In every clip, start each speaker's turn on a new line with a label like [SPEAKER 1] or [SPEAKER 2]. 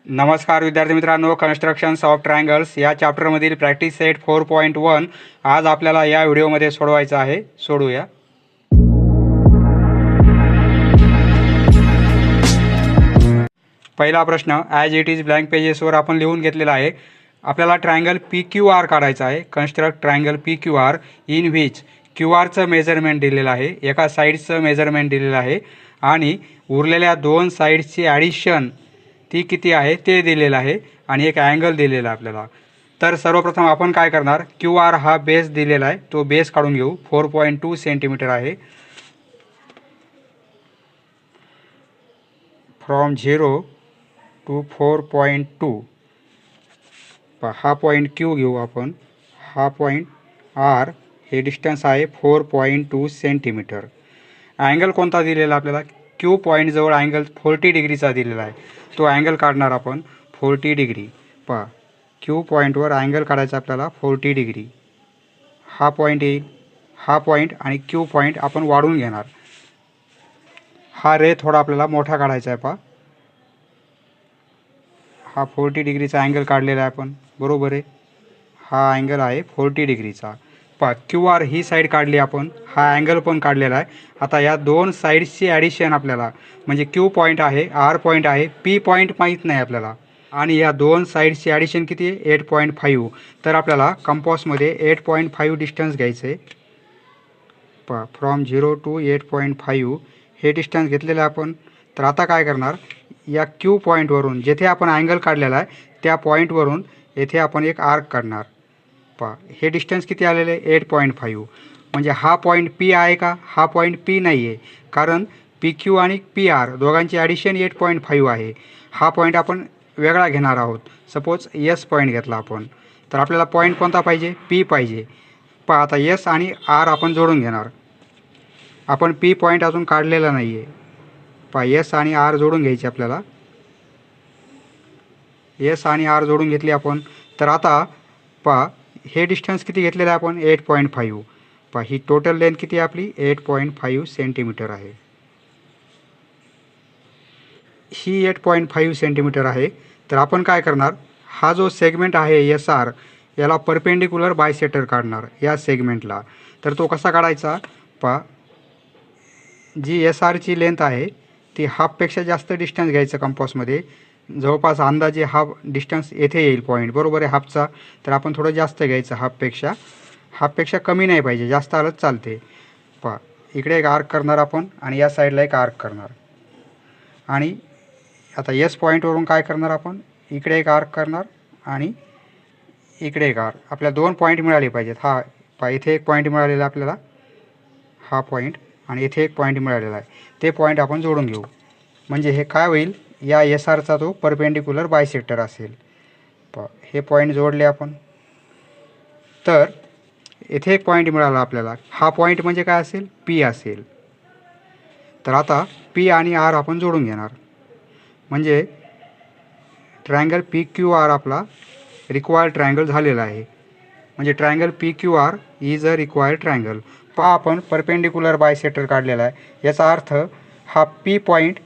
[SPEAKER 1] नमस्कार विद्यार्थी मित्रांनो, कन्स्ट्रक्शन्स ऑफ ट्रायंगल्स या चॅप्टरमधील प्रॅक्टिस सेट 4.1 आज आपल्याला या व्हिडिओमध्ये सोडवायचा आहे. सोडूया. पहिला प्रश्न ॲज इट इज ब्लँक पेजेसवर आपण लिहून घेतलेला आहे. आपल्याला ट्रायंगल PQR काढायचा आहे. Construct triangle PQR in which QRचं मेजरमेंट दिलेलं आहे, एका साईडचं मेजरमेंट दिलेलं आहे आणि उरलेल्या दोन साईड्सची ॲडिशन ती किती आहे ते दिलेलं आहे आणि एक अँगल दिलेला आहे आपल्याला. तर सर्वप्रथम आपण काय करणार, QR हा बेस दिलेला आहे, तो बेस काढून घेऊ. 4.2 सेंटीमीटर आहे. फ्रॉम 0 to 4.2 हा पॉईंट Q घेऊ आपण. हा पॉईंट R हे डिस्टन्स आहे 4.2 सेंटीमीटर. अँगल कोणता दिलेला आपल्याला, Q पॉईंटजवळ अँगल 40 डिग्रीचा दिलेला आहे. तो अँगल काढणार आपण 40 डिग्री. पहा, Q पॉईंटवर अँगल काढायचा आपल्याला 40 डिग्री. हा पॉईंट येईल, हा पॉईंट आणि Q पॉईंट आपण वाढून घेणार. हा रे थोडा आपल्याला मोठा काढायचा आहे. पहा, हा 40 डिग्रीचा अँगल काढलेला आहे आपण, बरोबर आहे. हा अँगल आहे 40 डिग्रीचा. पहा, QR ही साईड काढली आपण, हा अँगल पण काढलेला आहे. आता या दोन साईड्सची ॲडिशन आपल्याला, म्हणजे Q पॉईंट आहे, R पॉईंट आहे, P पॉईंट माहीत नाही आपल्याला, आणि या दोन साईड्सची ॲडिशन किती आहे 8.5. तर आपल्याला कंपॉसमध्ये 8.5 डिस्टन्स घ्यायचं आहे. पहा, फ्रॉम 0 to 8.5 हे डिस्टन्स घेतलेलं आहे आपण. तर आता काय करणार, या Q पॉईंटवरून जेथे आपण अँगल काढलेला आहे त्या पॉईंटवरून येथे आपण एक आर्क काढणार. पहा, हे डिस्टन्स किती आलेलं आहे 8.5. म्हणजे हा पॉईंट P आहे का, हा पॉईंट P नाही आहे, कारण PQ आणि PR दोघांची ॲडिशन 8.5 आहे. हा पॉईंट आपण वेगळा घेणार आहोत. सपोज S पॉईंट घेतला आपण, तर आपल्याला पॉईंट कोणता पाहिजे, P पाहिजे. पहा, आता S आणि R आपण जोडून घेणार. आपण P पॉईंट अजून काढलेला नाही आहे. पहा, S आणि R जोडून घ्यायचे आपल्याला. S आणि R जोडून घेतली आपण. तर आता पहा, हे डिस्टन्स किती घेतलेलं आहे आपण 8.5. पहा, ही टोटल लेंथ किती आहे आपली 8.5 सेंटीमीटर आहे. ही 8.5 सेंटीमीटर आहे. तर आपण काय करणार, हा जो सेगमेंट आहे SR याला परपेंडिक्युलर बायसेक्टर काढणार या सेगमेंटला. तर तो कसा काढायचा, पहा, जी SRची लेंथ आहे ती हाफपेक्षा जास्त डिस्टन्स घ्यायचं कंपॉसमध्ये. जवळपास अंदाजे हाफ डिस्टन्स येथे येईल पॉईंट, बरोबर आहे, हाफचा. तर आपण थोडं जास्त घ्यायचं हाफपेक्षा कमी नाही पाहिजे, जास्त आलं चालते. पहा, इकडे एक आर्क करणार आपण आणि या साईडला एक आर्क करणार. आणि आता S पॉईंटवरून काय करणार आपण, इकडे एक आर्क करणार आणि इकडे एक आर्क. आपल्याला दोन पॉईंट मिळाले पाहिजेत. हा पहा, इथे एक पॉईंट मिळालेला आपल्याला, हा पॉईंट, आणि इथे एक पॉईंट मिळालेला आहे. ते पॉईंट आपण जोडून घेऊ. म्हणजे हे काय होईल, या SRचा तो परपेंडिक्युलर बायसेक्टर असेल. पहा, हे पॉईंट जोडले आपण. तर इथे एक पॉईंट मिळाला आपल्याला. हा पॉईंट म्हणजे काय असेल, P असेल. तर आता P आणि R आपण जोडून घेणार. म्हणजे ट्रायंगल PQR आपला रिक्वायर्ड ट्रायंगल झालेला आहे. म्हणजे triangle PQR is a required triangle. पहा, आपण परपेंडिक्युलर बायसेक्टर काढलेला आहे. याचा अर्थ हा P पॉईंट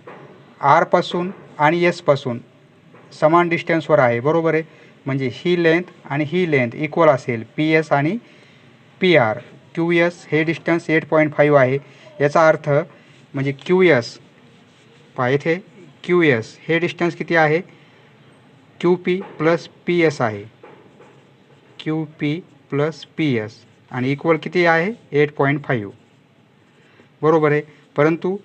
[SPEAKER 1] Rपासून आणि S पासून समान डिस्टन्सवर आहे, बरोबर आहे. म्हणजे ही लेंथ आणि ही लेंथ इक्वल असेल, PS आणि PR. QS हे डिस्टन्स 8.5 आहे. याचा अर्थ म्हणजे QS, पहा इथे QS हे डिस्टन्स किती आहे, QP प्लस PS आहे. QP प्लस PS आणि इक्वल किती आहे 8.5, बरोबर आहे. परंतु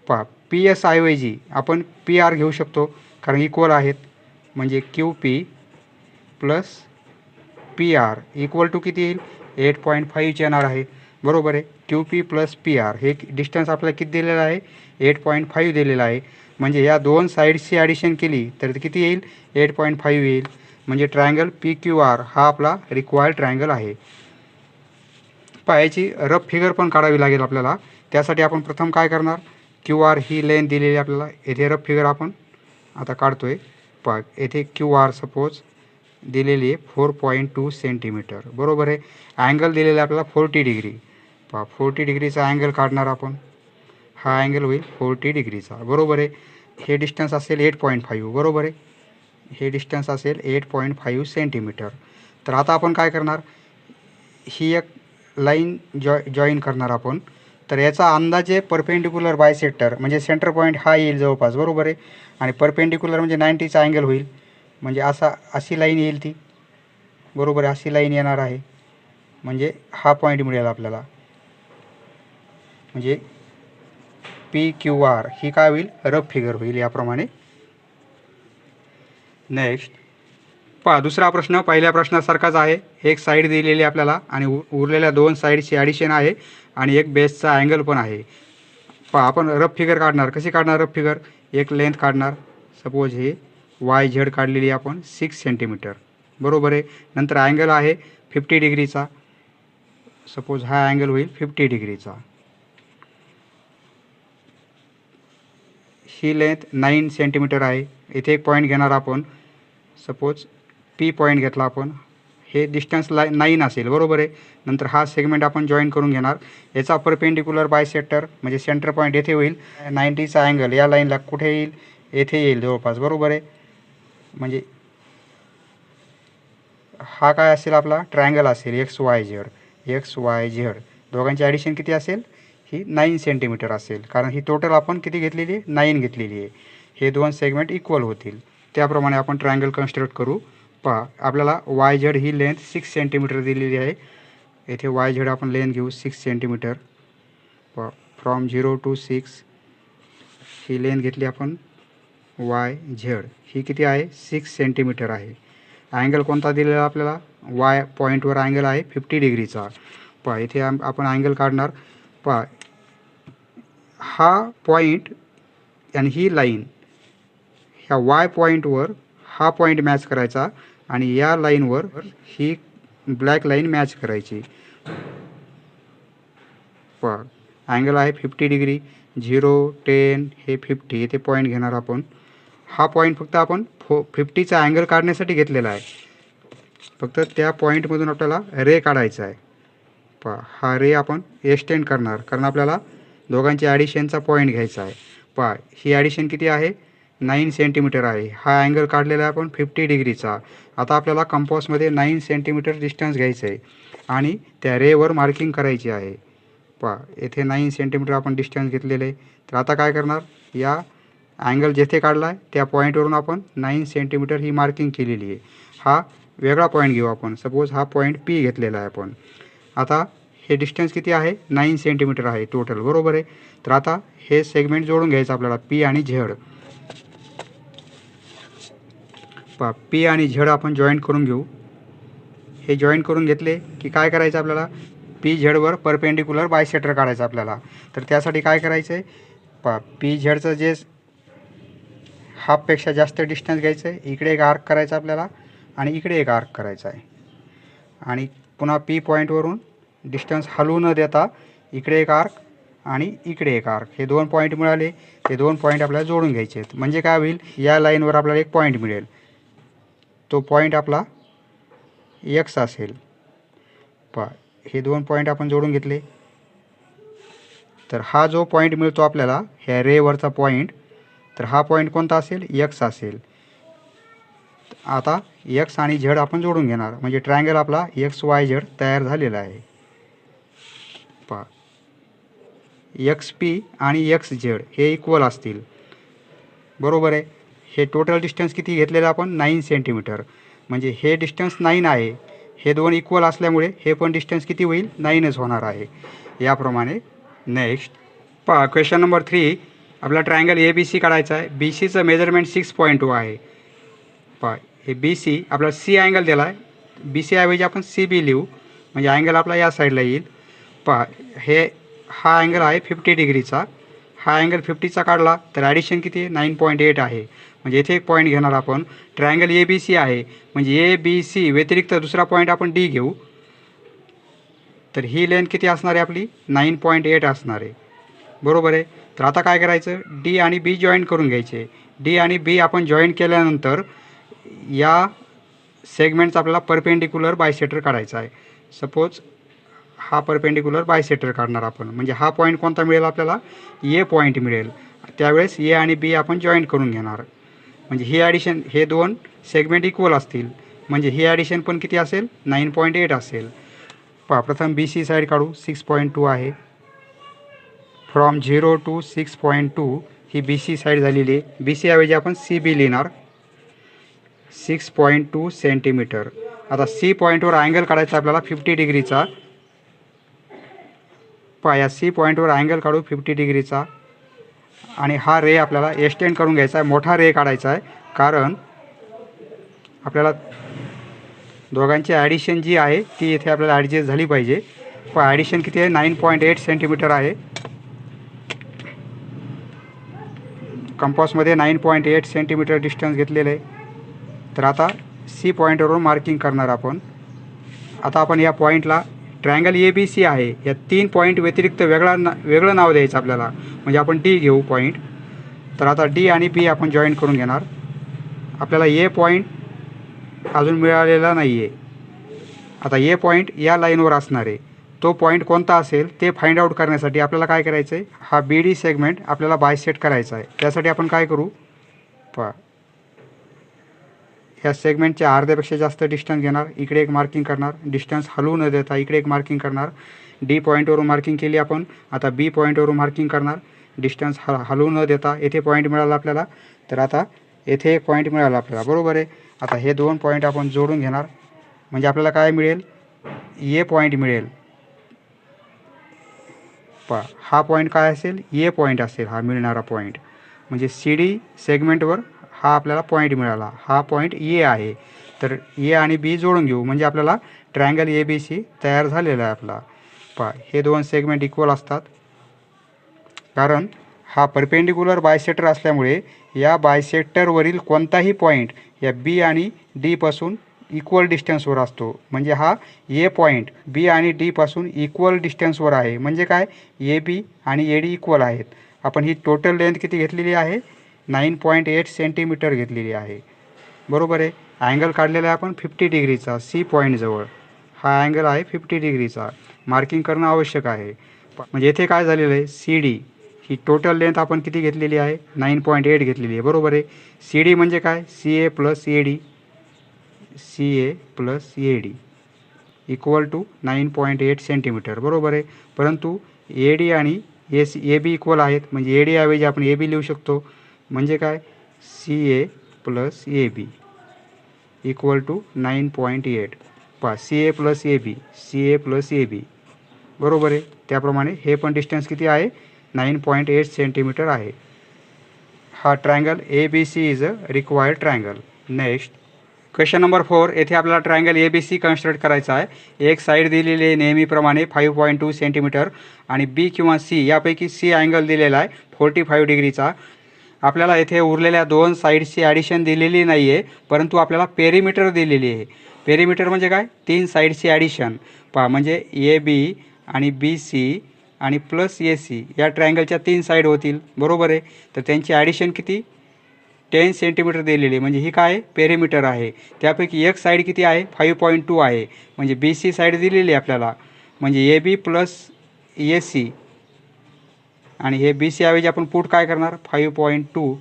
[SPEAKER 1] पहा, PS ऐवजी आपण PR घेऊ शकतो, कारण इक्वल आहेत. म्हणजे QP plus PR equal to किती येईल 8.5 येणार आहे, बरोबर आहे. QP प्लस PR हे डिस्टन्स आपल्याला किती दिलेलं आहे 8.5 दिलेलं आहे. म्हणजे या दोन साईड्सची ॲडिशन केली तर किती येईल 8.5 येईल. म्हणजे ट्रायंगल PQR हा आपला रिक्वायर्ड ट्रायंगल आहे. पहा, याची रफ फिगर पण काढावी लागेल आपल्याला. त्यासाठी आपण प्रथम काय करणार, QR ही लेंथ दिलेली आपल्याला, येथे रफ फिगर आपण आता काढतोय. पहा, येथे QR सपोज दिलेली आहे 4.2 सेंटीमीटर, बरोबर आहे. अँगल दिलेला आहे आपल्याला 40 डिग्री. पहा, 40 डिग्रीचा अँगल काढणार आपण. हा अँगल होईल 40 डिग्रीचा, बरोबर आहे. हे डिस्टन्स असेल 8.5, बरोबर आहे. हे डिस्टन्स असेल 8.5 सेंटीमीटर. तर आता आपण काय करणार, ही एक लाईन जॉईन करणार आपण. तर याचा अंदाजे परपेंडिक्युलर बायसेक्टर म्हणजे सेंटर पॉईंट हा येईल जवळपास, बरोबर आहे. आणि परपेंडिक्युलर म्हणजे 90चा अँगल होईल, म्हणजे अशी लाईन येईल ती, बरोबर आहे. अशी लाईन येणार आहे, म्हणजे हा पॉईंट मिळेल आपल्याला. म्हणजे PQR ही काय होईल, रफ फिगर होईल याप्रमाणे. नेक्स्ट पहा, दुसरा प्रश्न पहिल्या प्रश्नासारखाच आहे. एक साईड दिलेली आपल्याला आणि उरलेल्या 2 साईडची ॲडिशन आहे आणि एक बेसचा अँगल पण आहे. पहा, आपण रफ फिगर काढणार. कशी काढणार रफ फिगर, एक लेंथ काढणार. सपोज हे YZ काढलेली आपण 6 सेंटीमीटर, बरोबर आहे. नंतर अँगल आहे 50 डिग्रीचा. सपोज हा अँगल होईल 50 डिग्रीचा. ही लेंथ 9 सेंटीमीटर आहे. इथे एक पॉईंट घेणार आपण. सपोज P पॉईंट घेतला आपण. हे डिस्टन्स 9 असेल, बरोबर आहे. नंतर हा सेगमेंट आपण जॉईन करून घेणार. याचा परपेंडिक्युलर बायसेक्टर म्हणजे सेंटर पॉईंट येथे होईल. 90चा अँगल या लाईनला कुठे येईल, येथे येईल जवळपास, बरोबर आहे. म्हणजे हा काय असेल आपला, ट्रायंगल असेल XYZ. दोघांची ॲडिशन किती असेल, ही 9 सेंटीमीटर असेल. कारण ही टोटल आपण किती घेतलेली आहे, 9 घेतलेली आहे. हे 2 सेगमेंट इक्वल होतील. त्याप्रमाणे आपण ट्रायंगल कन्स्ट्रक्ट करू. पहा, आपल्याला YZ ही लेंथ 6 सेंटीमीटर दिलेली आहे. येथे YZ आपण लेंथ घेऊ 6 सेंटीमीटर. पहा, फ्रॉम 0 to 6 ही लेंथ घेतली आपण. YZ ही किती आहे, 6 सेंटीमीटर आहे. अँगल कोणता दिलेला आपल्याला, Y पॉईंटवर अँगल आहे 50 डिग्रीचा. पहा, इथे आपण अँगल काढणार. पहा, हा पॉईंट आणि ही लाईन ह्या Y पॉईंटवर हा पॉईंट मॅच करायचा आणि या लाईनवर ही ब्लॅक लाईन मॅच करायची. पहा, अँगल आहे 50 डिग्री. 0, 10 हे 50 येथे पॉईंट घेणार आपण. हा पॉईंट फक्त आपण 50चा अँगल काढण्यासाठी घेतलेला आहे. फक्त त्या पॉईंटमधून आपल्याला रे काढायचा आहे. पहा, हा रे आपण एक्सटेंड करणार, कारण आपल्याला दोघांची ॲडिशनचा पॉईंट घ्यायचा आहे. पहा, ही ॲडिशन किती आहे, 9 सेंटीमीटर आहे. हा अँगल काढलेला आहे आपण 50 डिग्रीचा. आता आपल्याला कंपासमध्ये 9 सेंटीमीटर डिस्टन्स घ्यायचं आहे आणि त्या रेवर मार्किंग करायची आहे. पहा, येथे 9 सेंटीमीटर आपण डिस्टन्स घेतलेले आहे. तर आता काय करणार, या अँगल जेथे काढला आहे त्या पॉईंटवरून आपण 9 सेंटीमीटर ही मार्किंग केलेली आहे. हा वेगळा पॉईंट घेऊ आपण. सपोज हा पॉईंट P घेतलेला आहे आपण. आता हे डिस्टन्स किती आहे, 9 सेंटीमीटर आहे टोटल, बरोबर आहे. तर आता हे सेगमेंट जोडून घ्यायचं आपल्याला, P आणि Z. पहा, P आणि Z आपण जॉईंट करून घेऊ. हे जॉईंट करून घेतले की काय करायचं आपल्याला, PZवर परपेंडिक्युलर बायसेक्टर काढायचं आपल्याला. तर त्यासाठी काय करायचं आहे, पहा, PZचं जे हाफपेक्षा जास्त डिस्टन्स घ्यायचं आहे. इकडे एक आर्क करायचा आपल्याला आणि इकडे एक आर्क करायचा आहे. आणि पुन्हा P पॉईंटवरून डिस्टन्स हलवू न देता इकडे एक आर्क आणि इकडे एक आर्क, हे 2 पॉईंट मिळाले. हे 2 पॉईंट आपल्याला जोडून घ्यायचे आहेत. म्हणजे काय होईल, या लाईनवर आपल्याला एक पॉईंट मिळेल. तो पॉईंट आपला X असेल. पहा, हे 2 पॉईंट आपण जोडून घेतले. तर हा जो पॉईंट मिळतो आपल्याला ह्या रेवरचा पॉईंट, तर हा पॉईंट कोणता असेल, X असेल. आता X आणि Z आपण जोडून घेणार, म्हणजे ट्रायंगल आपला XYZ तयार झालेला आहे. पहा, XP आणि XZ हे इक्वल असतील, बरोबर आहे. हे टोटल डिस्टन्स किती घेतलेलं आपण, 9 सेंटीमीटर. म्हणजे हे डिस्टन्स 9 आहे. हे 2 इक्वल असल्यामुळे हे पण डिस्टन्स किती होईल, 9च होणार आहे. याप्रमाणे. नेक्स्ट पहा, क्वेश्चन नंबर 3. आपला ट्रायंगल ABC काढायचा आहे. BCचं मेजरमेंट 6.2 आहे. पहा, हे BC आपला C अँगल दिला आहे. BC ऐवजी आपण CB लिहू, म्हणजे अँगल आपला या साईडला येईल. पहा, हा अँगल आहे 50 डिग्रीचा. हा अँगल 50चा काढला तर ॲडिशन किती, 9.8 आहे. म्हणजे इथे एक पॉईंट घेणार आपण. ट्रायंगल ABC आहे, म्हणजे ABC व्यतिरिक्त दुसरा पॉईंट आपण D घेऊ. तर ही लेंथ किती असणार आहे आपली, 9.8 असणार आहे, बरोबर आहे. तर आता काय करायचं, D आणि B जॉईन करून घ्यायचे. D आणि B आपण जॉईन केल्यानंतर या सेगमेंटचा आपल्याला परपेंडिक्युलर बायसेक्टर काढायचा आहे. सपोज हा परपेंडिक्युलर बायसेक्टर काढणार आपण, म्हणजे हा पॉईंट कोणता मिळेल आपल्याला, A पॉईंट मिळेल. त्यावेळेस A आणि B आपण जॉईंट करून घेणार. म्हणजे ही ॲडिशन, हे दोन सेगमेंट इक्वल असतील, म्हणजे ही ॲडिशन पण किती असेल 9.8 असेल. पहा प्रथम बी सी साईड काढू. 6.2 आहे. फ्रॉम 0 to 6.2 ही बी सी साईड झालेली आहे. बी सी ऐवजी आपण सी बी लिहिणार. 6.2 सेंटीमीटर. आता सी पॉईंटवर अँगल काढायचा आपल्याला 50 डिग्रीचा. पहा या सी पॉईंटवर अँगल काढू 50 डिग्रीचा आणि हा रे आपल्याला एक्सटेंड करून घ्यायचा आहे, मोठा रे काढायचा आहे, कारण आपल्याला दोघांची ॲडिशन जी आहे ती इथे आपल्याला ॲडजस्ट झाली पाहिजे. पहा ॲडिशन किती आहे 9.8 सेंटीमीटर आहे. कंपासमध्ये 9.8 सेंटीमीटर डिस्टन्स घेतलेलं आहे. तर आता सी पॉईंटवरून मार्किंग करणार आपण. आता आपण या पॉईंटला ट्रायंगल ए बी सी आहे, या 3 पॉईंट व्यतिरिक्त वेगळं नाव द्यायचं आपल्याला, म्हणजे आपण डी घेऊ पॉईंट. तर आता डी आणि बी आपण जॉईन करून घेणार. आपल्याला ए पॉईंट अजून मिळालेला नाही आहे. आता ए पॉईंट या लाईनवर असणार आहे. तो पॉईंट कोणता असेल ते फाइंड आउट करण्यासाठी आपल्याला काय करायचं आहे, हा बी डी सेगमेंट आपल्याला बायसेट करायचा आहे. त्यासाठी आपण काय करू, पहा या सेगमेंटच्या अर्ध्यापेक्षा जास्त डिस्टन्स घेणार, इकडे एक मार्किंग करणार, डिस्टन्स हलवू न देता इकडे एक मार्किंग करणार. डी पॉईंटवरून मार्किंग केली आपण. आता बी पॉईंटवरून मार्किंग करणार, डिस्टन्स हलवू न देता. येथे पॉईंट मिळाला आपल्याला. तर आता येथे एक पॉईंट मिळाला आपल्याला, बरोबर आहे. आता हे दोन पॉईंट आपण जोडून घेणार, म्हणजे आपल्याला काय मिळेल, ए पॉईंट मिळेल. पहा हा पॉईंट काय असेल, ए पॉईंट असेल हा मिळणारा पॉईंट. म्हणजे सी डी सेगमेंटवर हा आपल्याला पॉईंट मिळाला, हा पॉईंट ए आहे. तर ए आणि बी जोडून घेऊ, म्हणजे आपल्याला ट्रायंगल ए बी सी तयार झालेला आहे आपला. पहा हे दोन सेगमेंट इक्वल असतात, कारण हा परपेंडिक्युलर बायसेक्टर असल्यामुळे या बायसेक्टरवरील कोणताही पॉईंट या बी आणि डीपासून इक्वल डिस्टन्सवर असतो. म्हणजे हा ए पॉईंट बी आणि डीपासून इक्वल डिस्टन्सवर आहे. म्हणजे काय, ए बी आणि ए डी इक्वल आहेत. आपण ही टोटल लेंथ किती घेतलेली आहे, 9.8 सेंटीमीटर घेतलेली आहे, बरोबर आहे. अँगल काढलेला आहे आपण 50 डिग्रीचा सी पॉईंटजवळ. हा अँगल आहे 50 डिग्रीचा. मार्किंग करणं आवश्यक आहे. म्हणजे येथे काय झालेलं आहे, सी डी ही टोटल लेंथ आपण किती घेतलेली आहे, 9.8 घेतलेली आहे, बरोबर आहे. सी डी म्हणजे काय, C A plus A D, C A plus A D equal to 9.8 centimetre, बरोबर आहे. परंतु ए डी आणि ए बी इक्वल आहेत, म्हणजे ए डी ऐवजी आपण ए बी लिहू शकतो. म्हणजे काय, C A plus A B equal to 9.8. पहा C A plus A B, C A plus A B, बरोबर आहे. त्याप्रमाणे हे पण डिस्टन्स किती आहे, 9.8 सेंटीमीटर आहे. हा triangle A B C is a required triangle. Next question number 4. येथे आपल्याला triangle A B C construct करायचा आहे. एक साईड दिलेली आहे नेहमीप्रमाणे 5.2 सेंटीमीटर आणि बी किंवा सी यापैकी सी अँगल दिलेला आहे 45 डिग्रीचा. आपल्याला येथे उरलेल्या दोन साईडची ॲडिशन दिलेली नाही आहे, परंतु आपल्याला पेरिमीटर दिलेली आहे. पेरिमीटर म्हणजे काय, 3 साईडची ॲडिशन. पहा म्हणजे ए बी आणि बी सी आणि प्लस ए सी या ट्रायंगलच्या 3 साईड होतील, बरोबर आहे. तर त्यांची ॲडिशन किती, 10 सेंटीमीटर दिलेली, म्हणजे ही काय पेरिमीटर आहे. त्यापैकी एक साईड किती आहे, 5.2 आहे. म्हणजे बी सी साईड दिलेली आहे आपल्याला, म्हणजे A B plus A C आणि हे बी सी ऐवजी आपण पुट काय करणार, 5.2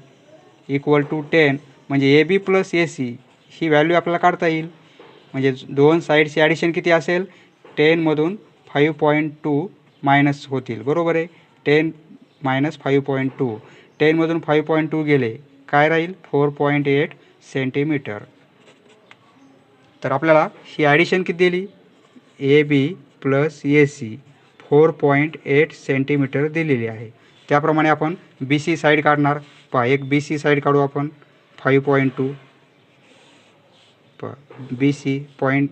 [SPEAKER 1] इक्वल टू 10. म्हणजे A B plus A C ही व्हॅल्यू आपल्याला काढता येईल. म्हणजे दोन साईडची ॲडिशन किती असेल, 10मधून 5.2 मायनस होतील, बरोबर आहे. 10 मायनस 5.2, 10मधून 5.2 गेले, काय राहील 4.8 सेंटीमीटर. तर आपल्याला ही ॲडिशन किती दिली, A B plus A C 4.8 centimetre दिलेली आहे. त्याप्रमाणे आपण बी सी साईड काढणार. पहा एक बी सी साईड काढू आपण 5.2. बी सी पॉईंट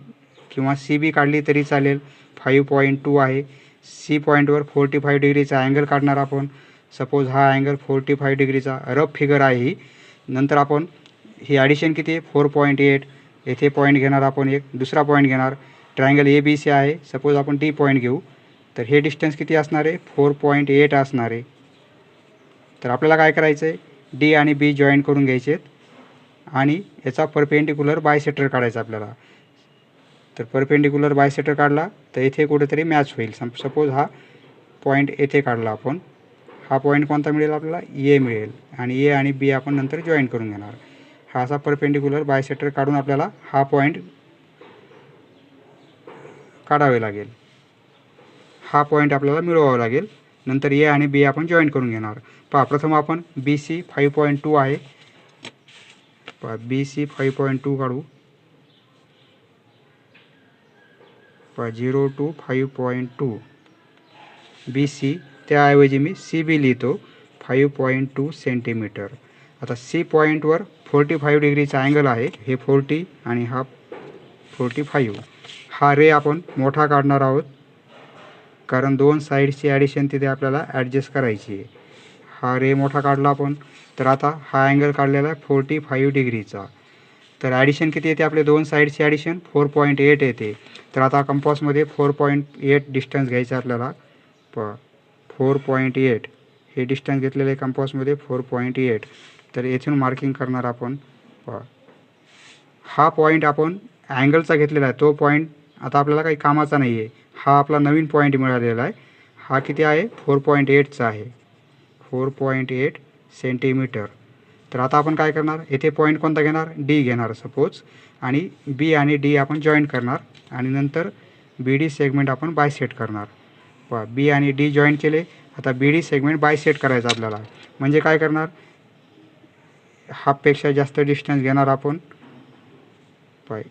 [SPEAKER 1] किंवा सी बी काढली तरी चालेल, 5.2 आहे. सी पॉईंटवर 45 डिग्रीचा अँगल काढणार आपण. सपोज हा अँगल 45 डिग्रीचा रफ फिगर आहे ही. नंतर आपण ही ॲडिशन किती आहे 4.8. येथे पॉईंट घेणार आपण, एक दुसरा पॉईंट घेणार. ट्रायंगल ए बी सी आहे, सपोज आपण डी पॉईंट घेऊ. तर हे डिस्टन्स किती असणार आहे, 4.8 असणार आहे. तर आपल्याला काय करायचं आहे, डी आणि बी जॉईन करून घ्यायचे आणि याचा परपेंडिक्युलर बायसेक्टर काढायचा आपल्याला. तर परपेंडिक्युलर बायसेक्टर काढला तर इथे कुठेतरी मॅच होईल. सपोज हा पॉईंट येथे काढला आपण, हा पॉईंट कोणता मिळेल आपल्याला, ए मिळेल. आणि ए आणि बी आपण नंतर जॉईन करून घेणार. हा असा परपेंडिक्युलर बायसेक्टर काढून आपल्याला हा पॉईंट काढावे लागेल, हा पॉईंट आपल्याला मिळवावा लागेल. नंतर ए आणि बी आपण जॉईन करून घेणार. पहा प्रथम आपण बी सी 5.2 आहे, पहा बी सी 5.2 काढू. पहा 0 to 5.2 बी सी, त्याऐवजी मी सी बी लिहितो 5.2 सेंटीमीटर. आता सी पॉईंटवर 45 डिग्रीचा अँगल आहे, हे 40 आणि हा 45. हा रे आपण मोठा काढणार आहोत, कारण दोन साईडची ॲडिशन तिथे आपल्याला ॲडजस्ट करायची आहे. हा रे मोठा काढला आपण. तर आता हा अँगल काढलेला आहे 45 डिग्रीचा. तर ॲडिशन किती येते आपले, दोन साईडची ॲडिशन 4.8 येते. तर आता कंपासमध्ये 4.8 डिस्टन्स घ्यायचं आपल्याला. 4.8 हे डिस्टन्स घेतलेलं आहे कंपासमध्ये 4.8. तर येथून मार्किंग करणार आपण. हा पॉईंट आपण अँगलचा घेतलेला आहे, तो पॉईंट आता आपल्याला काही कामाचा नाही आहे. हा आपला नवीन पॉईंट मिळालेला आहे. हा किती आहे, 4.8चा आहे, 4.8 सेंटीमीटर. तर आता आपण काय करणार, येथे पॉईंट कोणता घेणार, डी घेणार सपोज, आणि बी आणि डी आपण जॉईन करणार आणि नंतर बी डी सेगमेंट आपण बायसेट करणार. पहा बी आणि डी जॉईन केले. आता बी डी सेगमेंट बायसेट करायचं आपल्याला. म्हणजे काय करणार, हाफपेक्षा जास्त डिस्टन्स घेणार आपण. पाय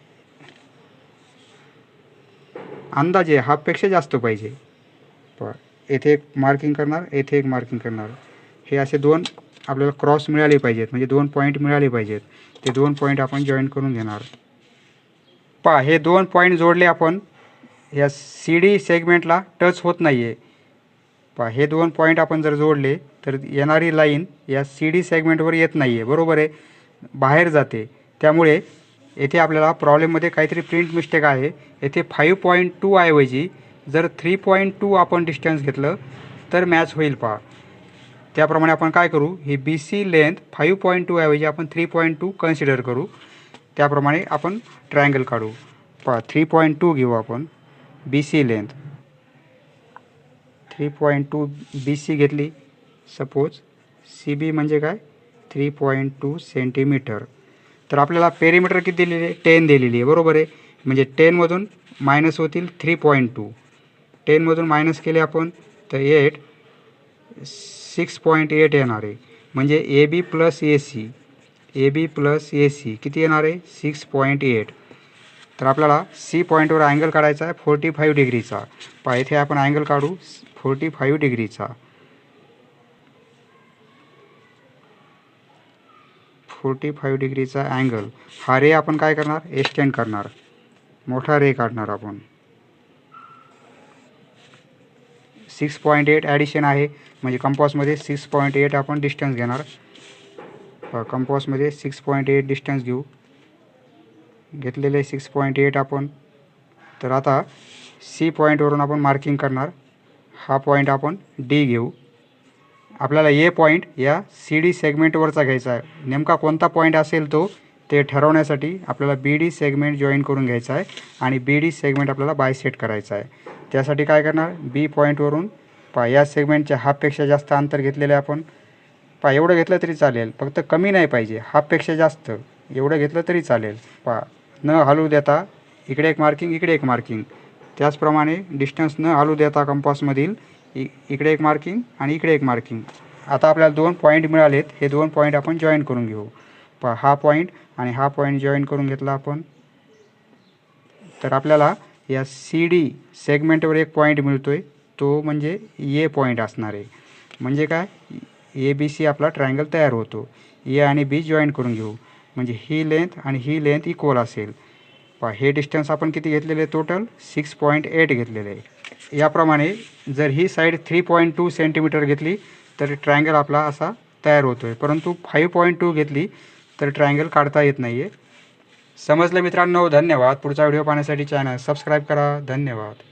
[SPEAKER 1] अंदाजे हाफपेक्षा जास्त पाहिजे. पहा येथे एक मार्किंग करणार, येथे एक मार्किंग करणार. हे असे दोन आपल्याला क्रॉस मिळाले पाहिजेत, म्हणजे दोन पॉईंट मिळाले पाहिजेत. ते दोन पॉईंट आपण जॉईन करून घेणार. पहा हे दोन पॉईंट जोडले आपण, या सी डी सेगमेंटला टच होत नाही आहे. पहा हे दोन पॉईंट आपण जर जोडले तर येणारी लाईन या सी डी सेगमेंटवर येत नाही आहे, बरोबर आहे, बाहेर जाते. त्यामुळे येथे आपल्याला प्रॉब्लेममध्ये काहीतरी प्रिंट मिस्टेक आहे. येथे 5.2 ऐवजी जर 3.2 आपण डिस्टन्स घेतलं तर मॅच होईल. पहा त्याप्रमाणे आपण काय करू, ही बी सी लेंथ 5.2 ऐवजी आपण 3.2 कन्सिडर करू. त्याप्रमाणे आपण ट्रायंगल काढू. पहा 3.2 घेऊ आपण, B C length 3.2 B C घेतली सपोज. सी बी म्हणजे काय, 3.2 सेंटीमीटर. तर आपल्याला पेरीमीटर किती दिलेली आहे, 10 दिलेली आहे, बरोबर आहे. म्हणजे 10मधून मायनस होतील 3.2. 10मधून मायनस केले आपण तर 6.8 येणार आहे. म्हणजे A B plus A C, A B plus A C किती येणार आहे, 6.8. तर आपल्याला सी पॉईंटवर अँगल काढायचा आहे 45 डिग्रीचा. पहा इथे आपण अँगल काढू 45 डिग्रीचा. 45 डिग्रीचा अँगल. हा रे आपण काय करणार, एक्सटेंड करणार, मोठा रे काढणार आपण. 6.8 ॲडिशन आहे, म्हणजे कंपासमध्ये 6.8 आपण डिस्टन्स घेणार. कंपासमध्ये 6.8 डिस्टन्स घेतलेले 6.8 आपण. तर आता सी पॉईंटवरून आपण मार्किंग करणार. हा पॉईंट आपण डी घेऊ. आपल्याला ए पॉईंट या सी डी सेगमेंटवरचा घ्यायचा आहे. नेमका कोणता पॉईंट असेल तो ते ठरवण्यासाठी आपल्याला बी डी सेगमेंट जॉईन करून घ्यायचा आहे आणि बी डी सेगमेंट आपल्याला बायसेट करायचा आहे. त्यासाठी काय करणार, बी पॉईंटवरून पहा या सेगमेंटच्या हाफपेक्षा जास्त अंतर घेतलेलं आहे आपण. पहा एवढं घेतलं तरी चालेल, फक्त कमी नाही पाहिजे, हाफपेक्षा जास्त एवढं घेतलं तरी चालेल. पहा न हलवू देता इकडे एक मार्किंग, इकडे एक मार्किंग. त्याचप्रमाणे डिस्टन्स न हलवू देता कंपासमधील इकडे एक मार्किंग आणि इकडे एक मार्किंग. आता आपल्याला दोन पॉईंट मिळालेत, हे दोन पॉईंट आपण जॉईन करून घेऊ. पहा हा पॉईंट आणि हा पॉईंट जॉईन करून घेतला आपण. तर आपल्याला या सी डी सेगमेंटवर एक पॉईंट मिळतो आहे, तो म्हणजे ए पॉईंट असणार आहे. म्हणजे काय, ए बी सी आपला ट्रायंगल तयार होतो. ए आणि बी जॉईन करून घेऊ, म्हणजे ही लेंथ आणि ही लेंथ इक्वल असेल. पहा हे डिस्टन्स आपण किती घेतलेले आहे, टोटल 6.8 घेतलेले आहे. याप्रमाणे जर ही साईड 3.2 सेंटीमीटर घेतली तर ट्रायंगल आपला असा तयार होतो आहे. परंतु 5.2 घेतली तर ट्रायंगल काढता येत नाही आहे. समजलं मित्रांनो, धन्यवाद. पुढचा व्हिडिओ पाहण्यासाठी चॅनल सबस्क्राईब करा. धन्यवाद.